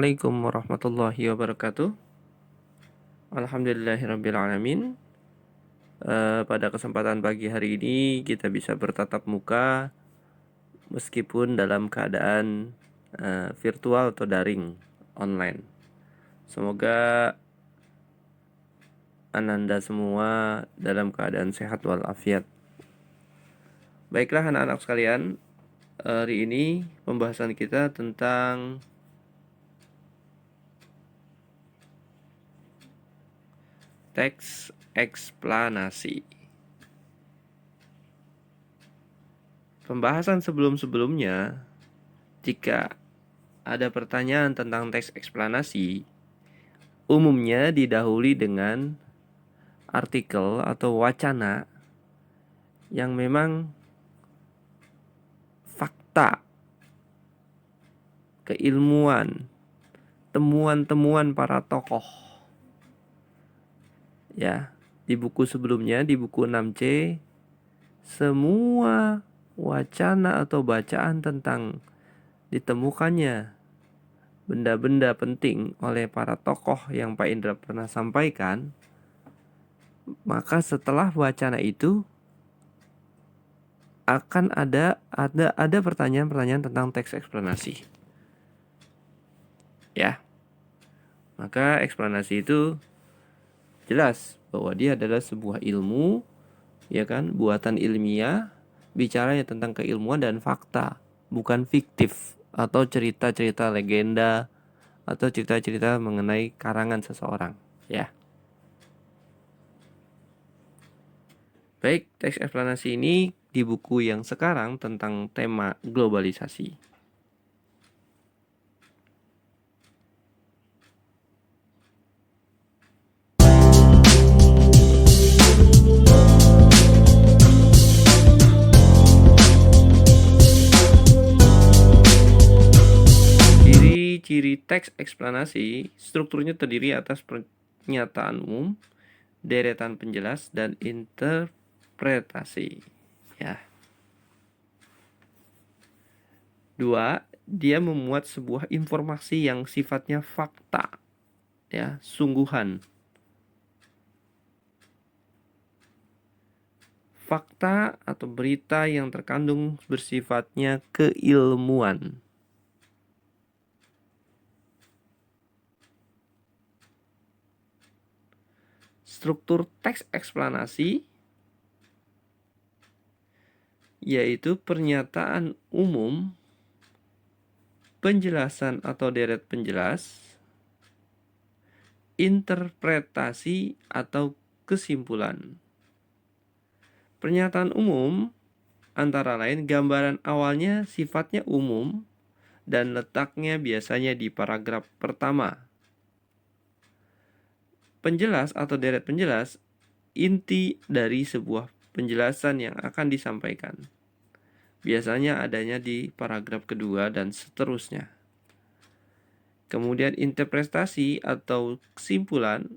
Assalamualaikum warahmatullahi wabarakatuh. Alhamdulillahirrabbilalamin. Pada kesempatan pagi hari ini kita bisa bertatap muka meskipun dalam keadaan virtual atau daring online. Semoga Ananda semua dalam keadaan sehat walafiat. Baiklah anak-anak sekalian, hari ini pembahasan kita tentang teks eksplanasi. Pembahasan sebelum-sebelumnya, jika ada pertanyaan tentang teks eksplanasi, umumnya didahului dengan artikel atau wacana yang memang fakta, keilmuan, temuan-temuan para tokoh. Ya, di buku sebelumnya, di buku 6C, semua wacana atau bacaan tentang ditemukannya benda-benda penting oleh para tokoh yang Pak Indra pernah sampaikan, maka setelah wacana itu akan ada pertanyaan-pertanyaan tentang teks eksplanasi. Ya. Maka eksplanasi itu jelas bahwa dia adalah sebuah ilmu, ya kan, buatan ilmiah, bicaranya tentang keilmuan dan fakta, bukan fiktif atau cerita-cerita legenda atau cerita-cerita mengenai karangan seseorang, ya. Baik, teks eksplanasi ini di buku yang sekarang tentang tema globalisasi. Ciri teks eksplanasi, strukturnya terdiri atas pernyataan umum, deretan penjelas, dan interpretasi. Ya. 2. Dia memuat sebuah informasi yang sifatnya fakta, ya, sungguhan. Fakta atau berita yang terkandung bersifatnya keilmuan. Struktur teks eksplanasi yaitu pernyataan umum, penjelasan atau deret penjelas, interpretasi atau kesimpulan. Pernyataan umum antara lain gambaran awalnya sifatnya umum dan letaknya biasanya di paragraf pertama. Penjelas atau deret penjelas inti dari sebuah penjelasan yang akan disampaikan. Biasanya adanya di paragraf kedua dan seterusnya. Kemudian interpretasi atau kesimpulan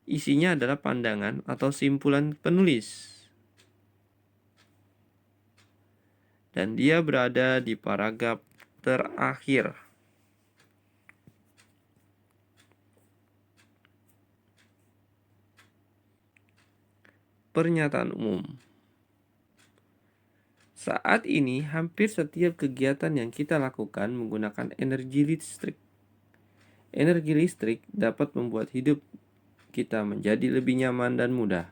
isinya adalah pandangan atau simpulan penulis. Dan dia berada di paragraf terakhir. Pernyataan umum. Saat ini hampir setiap kegiatan yang kita lakukan menggunakan energi listrik. Energi listrik dapat membuat hidup kita menjadi lebih nyaman dan mudah.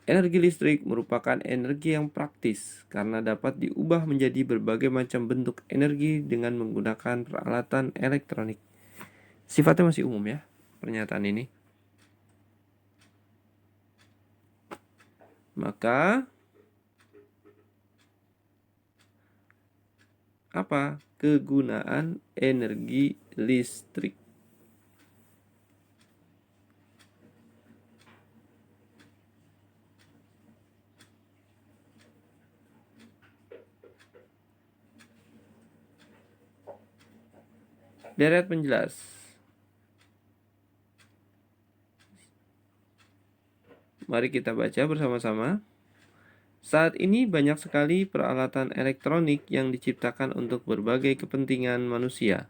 Energi listrik merupakan energi yang praktis karena dapat diubah menjadi berbagai macam bentuk energi dengan menggunakan peralatan elektronik. Sifatnya masih umum ya, pernyataan ini. Maka apa kegunaan energi listrik? Deret penjelas. Mari kita baca bersama-sama. Saat ini banyak sekali peralatan elektronik yang diciptakan untuk berbagai kepentingan manusia.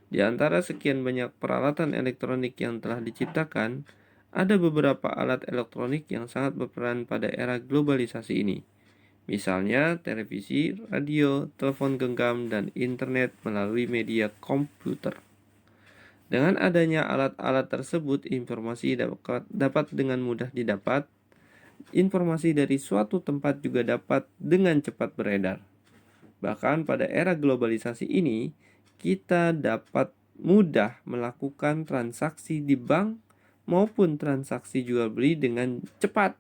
Di antara sekian banyak peralatan elektronik yang telah diciptakan, ada beberapa alat elektronik yang sangat berperan pada era globalisasi ini. Misalnya televisi, radio, telepon genggam, dan internet melalui media komputer. Dengan adanya alat-alat tersebut, informasi dapat dengan mudah didapat. Informasi dari suatu tempat juga dapat dengan cepat beredar. Bahkan pada era globalisasi ini, kita dapat mudah melakukan transaksi di bank maupun transaksi jual beli dengan cepat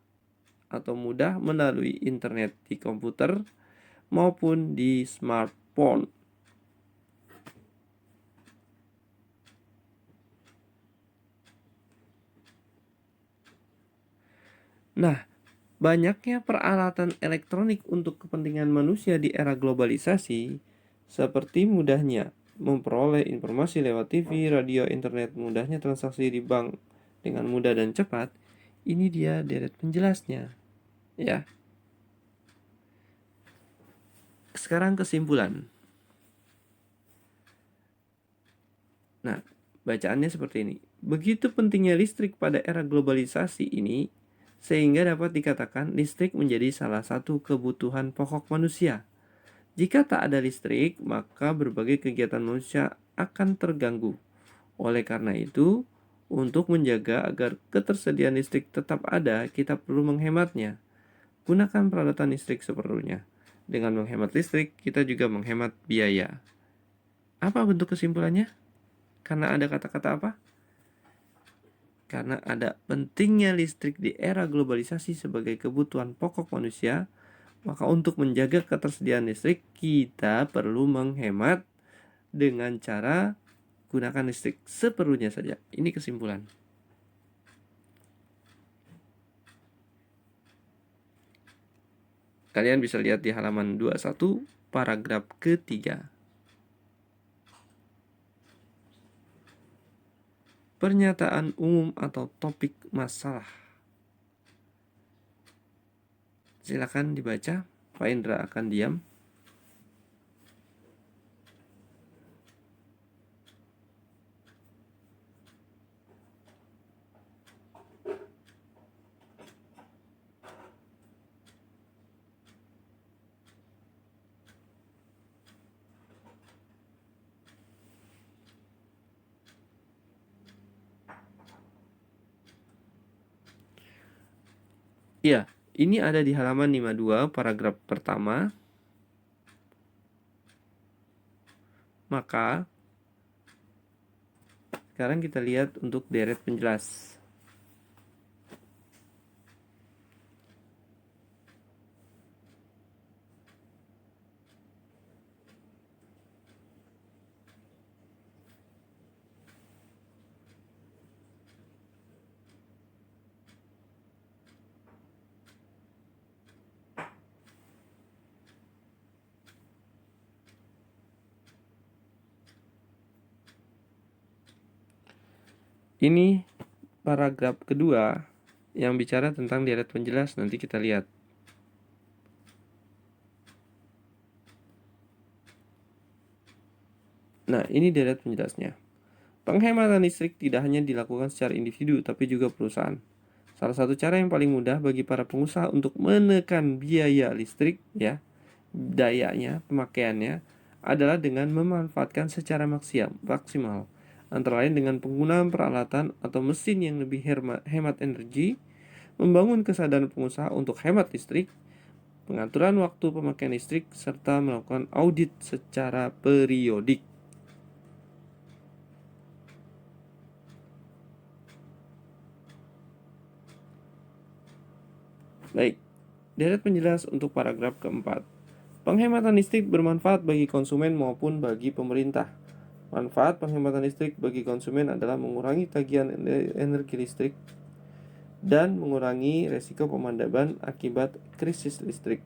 atau mudah melalui internet di komputer maupun di smartphone. Nah, banyaknya peralatan elektronik untuk kepentingan manusia di era globalisasi, seperti mudahnya memperoleh informasi lewat TV, radio, internet, mudahnya transaksi di bank dengan mudah dan cepat, ini dia deret penjelasnya. Ya, sekarang kesimpulan. Nah, bacaannya seperti ini. Begitu pentingnya listrik pada era globalisasi ini, sehingga dapat dikatakan listrik menjadi salah satu kebutuhan pokok manusia. Jika tak ada listrik, maka berbagai kegiatan manusia akan terganggu. Oleh karena itu, untuk menjaga agar ketersediaan listrik tetap ada, kita perlu menghematnya. Gunakan peralatan listrik seperlunya. Dengan menghemat listrik, kita juga menghemat biaya. Apa bentuk kesimpulannya? Karena ada kata-kata apa? Karena ada pentingnya listrik di era globalisasi sebagai kebutuhan pokok manusia, maka untuk menjaga ketersediaan listrik, kita perlu menghemat dengan cara gunakan listrik seperlunya saja. Ini kesimpulan. Kalian bisa lihat di halaman 21, paragraf ketiga. Pernyataan umum atau topik masalah. Silakan dibaca. Pak Indra akan diam. Iya, ini ada di halaman 52, paragraf pertama. Maka sekarang kita lihat untuk deret penjelas. Ini paragraf kedua yang bicara tentang deret penjelas, nanti kita lihat. Nah, ini deret penjelasnya. Penghematan listrik tidak hanya dilakukan secara individu, tapi juga perusahaan. Salah satu cara yang paling mudah bagi para pengusaha untuk menekan biaya listrik, ya, dayanya, pemakaiannya, adalah dengan memanfaatkan secara maksimal. Antara lain dengan penggunaan peralatan atau mesin yang lebih hemat energi, membangun kesadaran pengusaha untuk hemat listrik, pengaturan waktu pemakaian listrik, serta melakukan audit secara periodik. Baik, deret penjelas untuk paragraf keempat. Penghematan listrik bermanfaat bagi konsumen maupun bagi pemerintah. Manfaat penghematan listrik bagi konsumen adalah mengurangi tagihan energi listrik dan mengurangi resiko pemadaman akibat krisis listrik.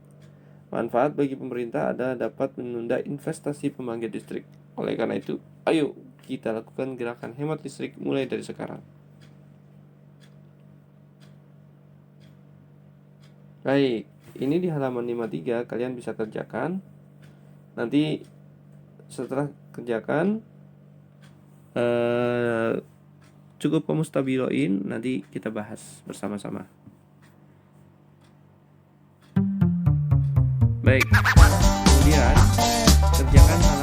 Manfaat bagi pemerintah adalah dapat menunda investasi pembangkit listrik. Oleh karena itu, ayo kita lakukan gerakan hemat listrik mulai dari sekarang. Baik, ini di halaman 53 kalian bisa kerjakan. Nanti setelah kerjakan, Cukup kamu stabiloin, nanti kita bahas bersama-sama. Baik, kemudian kerjakan hal